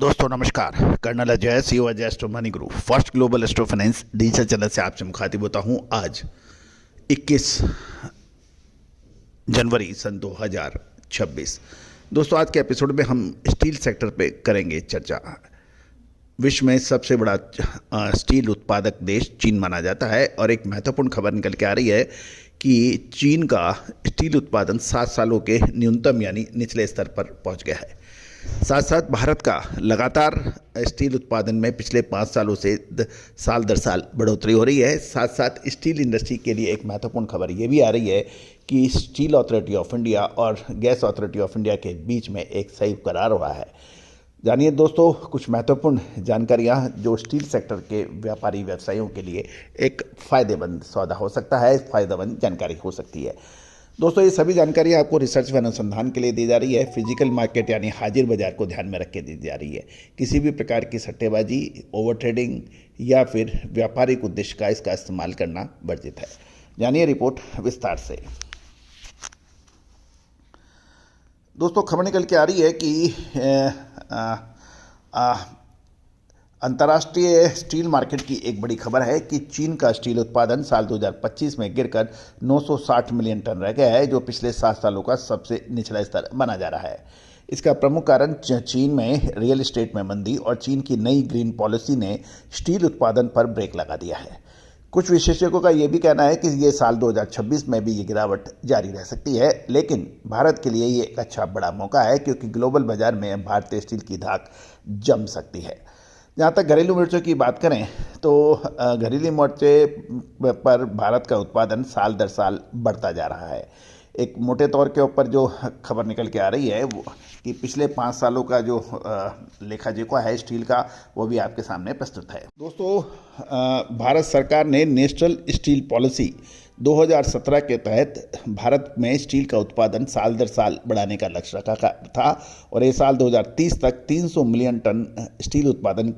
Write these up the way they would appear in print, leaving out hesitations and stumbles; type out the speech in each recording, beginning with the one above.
दोस्तों नमस्कार। Colonel Ajay, CEO Ajay astro money group first global astro finance digital channel से आपसे मुखातिब होता हूं। आज 21 जनवरी सन 2026। दोस्तों आज के एपिसोड में हम स्टील सेक्टर पे करेंगे चर्चा। विश्व में सबसे बड़ा स्टील उत्पादक देश चीन माना जाता है और एक महत्वपूर्ण खबर निकल के आ रही है कि चीन का स्टील उत्पादन 7 सालों के न्यूनतम यानी निचले स्तर पर पहुंच गया है। साथ साथ भारत का लगातार स्टील उत्पादन में पिछले 5 सालों से साल दर साल बढ़ोतरी हो रही है। साथ साथ स्टील इंडस्ट्री के लिए एक महत्वपूर्ण खबर ये भी आ रही है कि स्टील अथॉरिटी ऑफ इंडिया और गैस अथॉरिटी ऑफ इंडिया के बीच में एक सही करार हुआ है। जानिए दोस्तों कुछ महत्वपूर्ण जानकारियां जो स्टील सेक्टर के व्यापारी व्यवसायियों के लिए एक फ़ायदेमंद सौदा हो सकता है, फ़ायदेमंद जानकारी हो सकती है। दोस्तों ये सभी जानकारी आपको रिसर्च व अनुसंधान के लिए दी जा रही है। फिजिकल मार्केट यानी हाजिर बाजार को ध्यान में रख के दी जा रही है। किसी भी प्रकार की सट्टेबाजी, ओवर ट्रेडिंग या फिर व्यापारिक उद्देश्य का इसका इस्तेमाल करना वर्जित है। जानिए रिपोर्ट विस्तार से। दोस्तों खबर निकल के आ रही है कि अंतर्राष्ट्रीय स्टील मार्केट की एक बड़ी खबर है कि चीन का स्टील उत्पादन साल 2025 में गिरकर 960 मिलियन टन रह गया है, जो पिछले 7 सालों का सबसे निचला स्तर माना जा रहा है। इसका प्रमुख कारण चीन में रियल एस्टेट में मंदी और चीन की नई ग्रीन पॉलिसी ने स्टील उत्पादन पर ब्रेक लगा दिया है। कुछ विशेषज्ञों का यह भी कहना है कि ये साल 2026 में भी ये गिरावट जारी रह सकती है, लेकिन भारत के लिए ये एक अच्छा बड़ा मौका है क्योंकि ग्लोबल बाजार में भारतीय स्टील की धाक जम सकती है। जहाँ तक घरेलू मोर्चों की बात करें तो घरेलू मोर्चे पर भारत का उत्पादन साल दर साल बढ़ता जा रहा है। एक मोटे तौर के ऊपर जो खबर निकल के आ रही है वो कि पिछले 5 सालों का जो लेखा जोखा है स्टील का, वो भी आपके सामने प्रस्तुत है। दोस्तों भारत सरकार ने नेशनल स्टील पॉलिसी 2017 के तहत भारत में स्टील का उत्पादन साल दर साल बढ़ाने का लक्ष्य रखा था और ये साल 2030 तक 300 मिलियन टन स्टील उत्पादन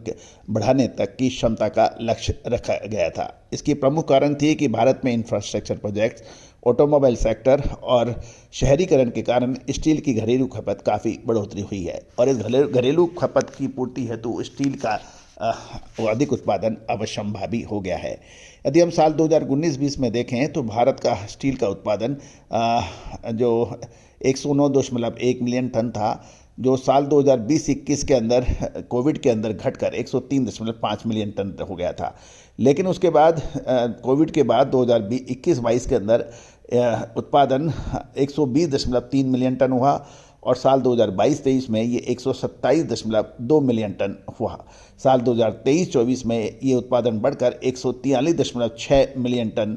बढ़ाने तक की क्षमता का लक्ष्य रखा गया था। इसकी प्रमुख कारण थी कि भारत में इंफ्रास्ट्रक्चर प्रोजेक्ट्स, ऑटोमोबाइल सेक्टर और शहरीकरण के कारण स्टील की घरेलू खपत काफ़ी बढ़ोतरी हुई है और इस घरेलू खपत की पूर्ति हेतु स्टील का अधिक उत्पादन अवश्यंभावी हो गया है। यदि हम साल 2019-20 में देखें तो भारत का स्टील का उत्पादन जो 109.1 मिलियन टन था, जो साल 2020-21 के अंदर कोविड के अंदर घटकर 103.5 मिलियन टन हो गया था। लेकिन उसके बाद कोविड के बाद 2021-22 के अंदर उत्पादन 120.3 मिलियन टन हुआ और साल 2022-23 में ये 127.2 मिलियन टन हुआ। साल 2023-24 में ये उत्पादन बढ़कर 143.6 मिलियन टन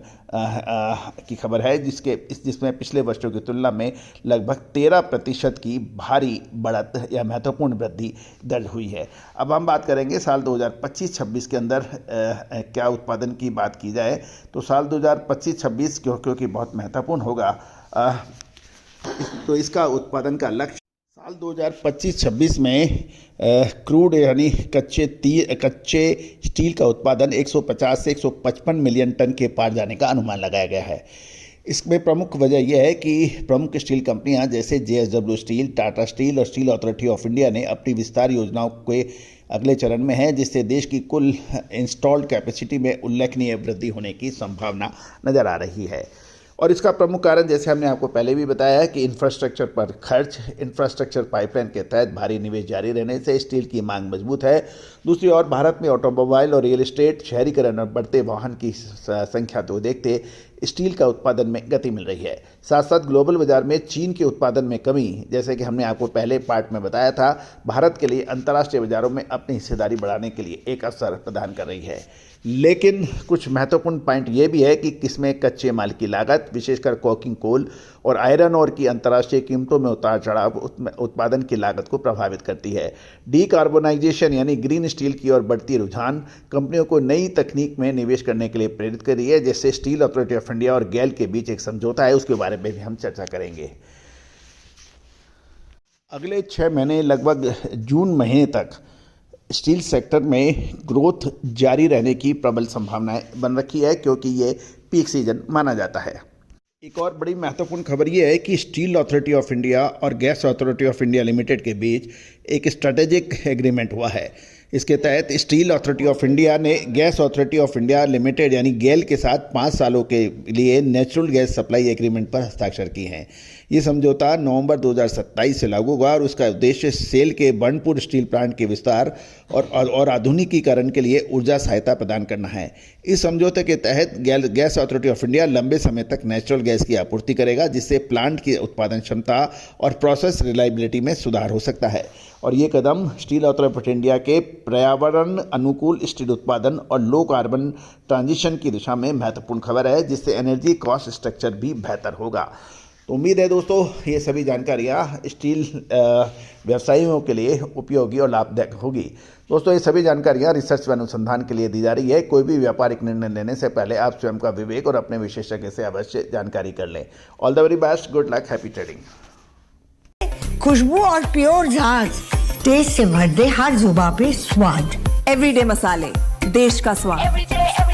की खबर है, जिसमें पिछले वर्षों की तुलना में लगभग 13% की भारी बढ़त या महत्वपूर्ण वृद्धि दर्ज हुई है। अब हम बात करेंगे साल 2025-26 के अंदर क्या उत्पादन की बात की जाए तो साल 2025-26 क्योंकि बहुत महत्वपूर्ण होगा, तो इसका उत्पादन का लक्ष्य साल 2025-26 में क्रूड यानी कच्चे स्टील का उत्पादन 150 से 155 मिलियन टन के पार जाने का अनुमान लगाया गया है। इसमें प्रमुख वजह यह है कि प्रमुख स्टील कंपनियां जैसे JSW स्टील, टाटा स्टील और स्टील अथॉरिटी ऑफ इंडिया ने अपनी विस्तार योजनाओं के अगले चरण में है, जिससे देश की कुल इंस्टॉल्ड कैपेसिटी में उल्लेखनीय वृद्धि होने की संभावना नजर आ रही है। और इसका प्रमुख कारण जैसे हमने आपको पहले भी बताया है कि इंफ्रास्ट्रक्चर पर खर्च, इंफ्रास्ट्रक्चर पाइपलाइन के तहत भारी निवेश जारी रहने से स्टील की मांग मजबूत है। दूसरी ओर भारत में ऑटोमोबाइल और रियल एस्टेट, शहरीकरण और बढ़ते वाहन की संख्या को देखते स्टील का उत्पादन में गति मिल रही है। साथ साथ ग्लोबल बाजार में चीन के उत्पादन में कमी, जैसे कि हमने आपको पहले पार्ट में बताया था, भारत के लिए अंतर्राष्ट्रीय बाजारों में अपनी हिस्सेदारी बढ़ाने के लिए एक अवसर प्रदान कर रही है। लेकिन कुछ महत्वपूर्ण पॉइंट ये भी है कि किसमें कच्चे माल की लागत, विशेषकर कोकिंग कोल और आयरन और की अंतर्राष्ट्रीय कीमतों में उतार चढ़ाव उत्पादन की लागत को प्रभावित करती है। डीकार्बोनाइजेशन यानी ग्रीन स्टील की ओर बढ़ती रुझान कंपनियों को नई तकनीक में निवेश करने के लिए प्रेरित कर रही है, जैसे स्टील अथॉरिटी ऑफ इंडिया और गेल के बीच एक समझौता है, उसके बारे में भी हम चर्चा करेंगे। अगले 6 महीने लगभग जून महीने तक स्टील सेक्टर में ग्रोथ जारी रहने की प्रबल संभावनाएं बन रखी है, क्योंकि ये पीक सीजन माना जाता है। एक और बड़ी महत्वपूर्ण खबर ये है कि स्टील अथॉरिटी ऑफ इंडिया और gas authority of India limited के बीच एक स्ट्रेटेजिक एग्रीमेंट हुआ है। इसके तहत स्टील अथॉरिटी ऑफ इंडिया ने gas authority of India limited यानी गेल के साथ 5 सालों के लिए नेचुरल गैस सप्लाई एग्रीमेंट पर हस्ताक्षर किए हैं। ये समझौता नवंबर 2027 से लागू हुआ और उसका उद्देश्य सेल के बर्नपुर स्टील प्लांट के विस्तार और आधुनिकीकरण के लिए ऊर्जा सहायता प्रदान करना है। इस समझौते के तहत गैस अथॉरिटी ऑफ इंडिया लंबे समय तक नेचुरल गैस की आपूर्ति करेगा, जिससे प्लांट की उत्पादन क्षमता और प्रोसेस रिलायबिलिटी में सुधार हो सकता है। और ये कदम स्टील अथॉरिटी ऑफ इंडिया के पर्यावरण अनुकूल स्टील उत्पादन और लो कार्बन ट्रांजिशन की दिशा में महत्वपूर्ण खबर है, जिससे एनर्जी कॉस्ट स्ट्रक्चर भी बेहतर होगा। तो उम्मीद है दोस्तों ये सभी जानकारियाँ स्टील व्यवसायियों के लिए उपयोगी और लाभदायक होगी। दोस्तों ये सभी जानकारियाँ रिसर्च व अनुसंधान के लिए दी जा रही है। कोई भी व्यापारिक निर्णय लेने से पहले आप स्वयं का विवेक और अपने विशेषज्ञ से अवश्य जानकारी कर लें। All the very best, good luck, happy trading. खुशबू और प्योर झाग, टेस्ट से भर दे हर जुबां पे स्वाद। एवरीडे मसाले, देश का स्वाद।